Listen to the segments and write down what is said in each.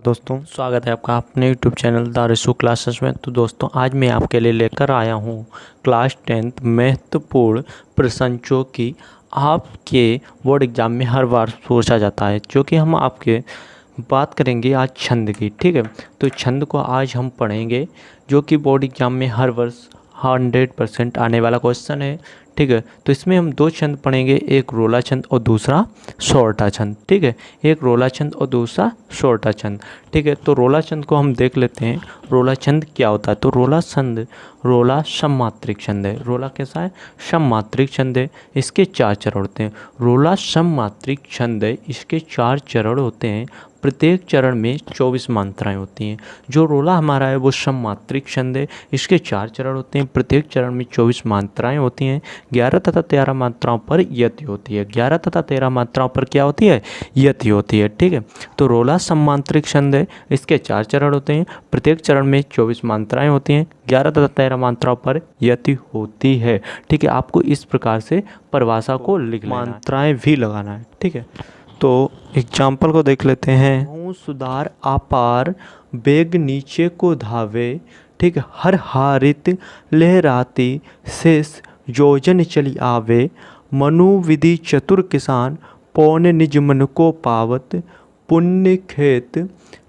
दोस्तों स्वागत है आपका अपने YouTube channel the Rishu classes में। तो दोस्तों आज मैं आपके लिए लेकर आया हूँ क्लास 10th महत्वपूर्ण प्रश्नों की आपके बोर्ड एग्जाम में हर बार पूछा जाता है, जो कि हम आपके बात करेंगे आज छंद की। ठीक है, तो छंद को आज हम पढ़ेंगे, जो कि बोर्ड एग्जाम में हर वर्ष 100% आने वाला क्वेश्चन है। ठीक है, तो इसमें हम दो छंद पढ़ेंगे, एक रोला छंद और दूसरा सोरठा छंद। ठीक है, एक रोला छंद और दूसरा सोरठा छंद। ठीक है, तो रोला छंद को हम देख लेते हैं। रोला छंद क्या होता है? तो रोला सममात्रिक छंद है। रोला कैसा है? सममात्रिक छंद है। इसके 4 चरण होते हैं। रोला सममात्रिक छंद है, इसके 4 चरण होते हैं। प्रत्येक चरण में 24 मात्राएं होती हैं। जो रोला हमारा है वो सममात्रिक छंद है, इसके 4 चरण होते हैं। प्रत्येक चरण में 24 मात्राएं होती हैं। 11 तथा 13 मात्राओं पर यति होती है। 11 तथा 13 मात्राओं पर क्या होती है? यति होती है। ठीक है, तो रोला सममात्रिक छंद है, इसके 4 चरण होते हैं। प्रत्येक चरण में 24 मात्राएं होती हैं। 11 तथा 13 मात्राओं पर यति होती है। ठीक है, आपको इस प्रकार से परिभाषा को लिख लेना है, मात्राएं भी लगाना है। ठीक है, तो एग्जाम्पल को देख लेते हैं। हूँ सुधार आपार बेग नीचे को धावे। ठीक है, हर हारित लहराती शेष योजन चली आवे। मनु विधि चतुर किसान पौने निज मन को पावत। पुण्य खेत,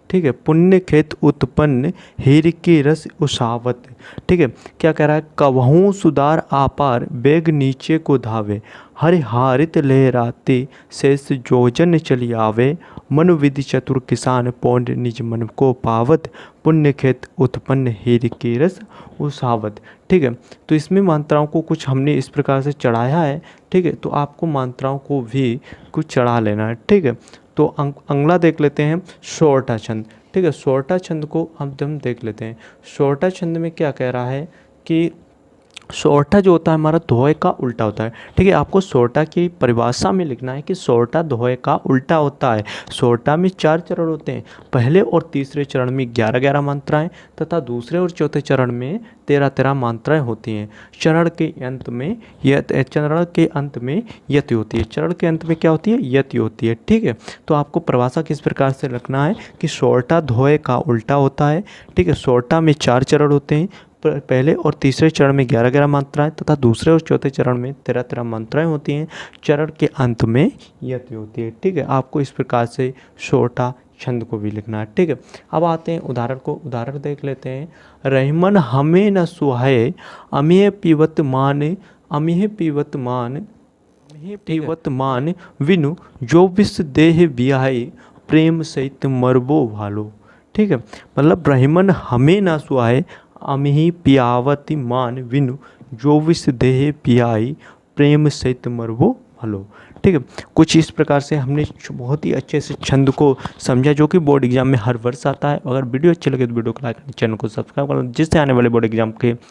ठीक है, पुण्य खेत उत्पन्न हीर की रस उसावत। ठीक है, क्या कह रहा है? कबहूँ सुधार आपार बेग नीचे को धावे। हर हारित लहराते शेष योजन चली आवे। मनु विधि चतुर किसान पौंड निज मन को पावत। पुण्य खेत उत्पन्न हीर की रस उसावत। ठीक है, तो इसमें मात्राओं को कुछ हमने इस प्रकार से चढ़ाया है। ठीक है, तो आपको मात्राओं को भी कुछ चढ़ा लेना है। ठीक है, तो अगला देख लेते हैं सोरठा छंद। ठीक है, सोरठा छंद को हम देख लेते हैं। सोरठा छंद में क्या कह रहा है कि सोरठा जो होता है हमारा दोहे का उल्टा होता है। ठीक है, आपको सोरठा की परिभाषा में लिखना है कि सोरठा दोहे का उल्टा होता है। सोरठा में 4 चरण होते हैं। पहले और तीसरे चरण में 11-11 मात्राएं तथा दूसरे और चौथे चरण में 13-13 मात्राएं होती हैं। चरण के अंत में यति होती है। चरण के अंत में क्या होती है? यति होती है। ठीक है, तो आपको परिभाषा किस प्रकार से लिखना है कि सोरठा दोहे का उल्टा होता है। ठीक है, सोरठा में 4 चरण होते हैं। पहले और तीसरे चरण में 11-11 मात्राएं तथा दूसरे और चौथे चरण में 13-13 मात्राएं होती हैं। चरण के अंत में यति होती है। ठीक है, आपको इस प्रकार से सोरठा छंद को भी लिखना है। ठीक है, अब आते हैं उदाहरण को। उदाहरण देख लेते हैं। रहीमन हमें न सुहाए अमेह पीवत मान विनु जो विष देह बियाहे प्रेम सहित मरबो भालो। ठीक है, मतलब रहीमन हमें ना सुहाए अमिहि पियावति मान विनु जो विष देह पियाई प्रेम सहित मरबो भलो। ठीक है, कुछ इस प्रकार से हमने बहुत ही अच्छे से छंद को समझा, जो कि बोर्ड एग्जाम में हर वर्ष आता है। अगर वीडियो अच्छी लगे तो वीडियो को लाइक करें, चैनल को सब्सक्राइब करें, जिससे आने वाले बोर्ड एग्जाम के